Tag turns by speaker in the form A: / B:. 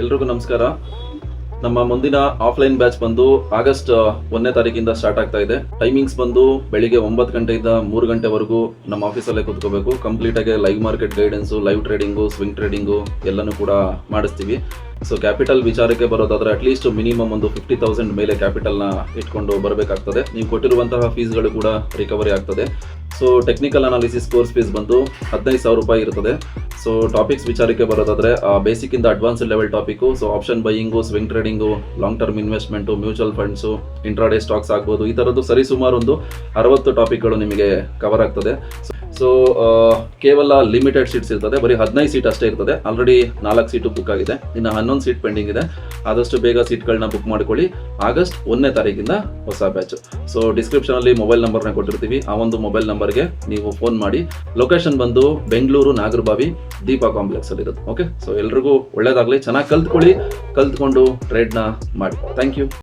A: ಎಲ್ರಿಗೂ ನಮಸ್ಕಾರ. ನಮ್ಮ ಮುಂದಿನ ಆಫ್ಲೈನ್ ಬ್ಯಾಚ್ ಬಂದು ಆಗಸ್ಟ್ 1ನೇ ತಾರೀಕಿಂದ ಸ್ಟಾರ್ಟ್ ಆಗ್ತಾ ಇದೆ. ಟೈಮಿಂಗ್ಸ್ ಬಂದು ಬೆಳಿಗ್ಗೆ 9 ಗಂಟೆಯಿಂದ 3 ಗಂಟೆವರೆಗೂ ನಮ್ಮ ಆಫೀಸಲ್ಲೇ ಕೂತ್ಕೋಬೇಕು. ಕಂಪ್ಲೀಟ್ ಆಗಿ live market guidance, live trading, swing trading ಎಲ್ಲನೂ ಕೂಡ ಮಾಡಿಸ್ತೀವಿ. ಸೊ ಕ್ಯಾಪಿಟಲ್ ವಿಚಾರಕ್ಕೆ ಬರೋದಾದ್ರೆ ಅಟ್ಲೀಸ್ಟ್ ಮಿನಿಮಮ್ ಒಂದು 50,000 ಮೇಲೆ ಕ್ಯಾಪಿಟಲ್ನ ಇಟ್ಕೊಂಡು ಬರಬೇಕಾಗ್ತದೆ. ನೀವು ಕೊಟ್ಟಿರುವಂತಹ ಫೀಸ್ಗಳು ಕೂಡ ರಿಕವರಿ ಆಗ್ತದೆ. So technical analysis course fees ಬಂದು 15,000 ರೂಪಾಯಿ ಇರ್ತದೆ. ಸೊ ಟಾಪಿಕ್ಸ್ ವಿಚಾರಕ್ಕೆ ಬರೋದಾದ್ರೆ ಬೇಸಿಕ್ ಇಂದ advanced level topic. So option buying, swing trading, long term investment, mutual funds, intraday stocks ಆಗ್ಬೋದು. ಈ ಥರದ್ದು ಸರಿಸುಮಾರು ಒಂದು 60 ಟಾಪಿಕ್ಗಳು ನಿಮಗೆ ಕವರ್ ಆಗ್ತದೆ. ಸೊ ಕೇವಲ ಲಿಮಿಟೆಡ್ ಸೀಟ್ಸ್ ಇರ್ತದೆ, ಬರೀ 15 ಸೀಟ್ ಅಷ್ಟೇ ಇರ್ತದೆ. ಆಲ್ರೆಡಿ 4 ಸೀಟು ಬುಕ್ ಆಗಿದೆ, ಇನ್ನು 11 ಸೀಟ್ ಪೆಂಡಿಂಗ್ ಇದೆ. ಆದಷ್ಟು ಬೇಗ ಸೀಟ್ಗಳನ್ನ ಬುಕ್ ಮಾಡ್ಕೊಳ್ಳಿ. ಆಗಸ್ಟ್ 1ನೇ ತಾರೀಕಿಂದ ಹೊಸ ಬ್ಯಾಚ್. ಸೊ ಡಿಸ್ಕ್ರಿಪ್ಷನಲ್ಲಿ ಮೊಬೈಲ್ ನಂಬರ್ನ ಕೊಟ್ಟಿರ್ತೀವಿ. ಆ ಒಂದು ಮೊಬೈಲ್ ನಂಬರ್ಗೆ ನೀವು ಫೋನ್ ಮಾಡಿ. ಲೊಕೇಶನ್ ಬಂದು ಬೆಂಗಳೂರು ನಾಗರಬಾವಿ ದೀಪಾ ಕಾಂಪ್ಲೆಕ್ಸ್ ಅಲ್ಲಿ ಇರುತ್ತೆ. ಓಕೆ, ಸೊ ಎಲ್ರಿಗೂ ಒಳ್ಳೇದಾಗಲಿ, ಚೆನ್ನಾಗಿ ಕಲ್ತ್ಕೊಳ್ಳಿ, ಕಲ್ತ್ಕೊಂಡು ಟ್ರೇಡ್ನ ಮಾಡಿ. Thank you.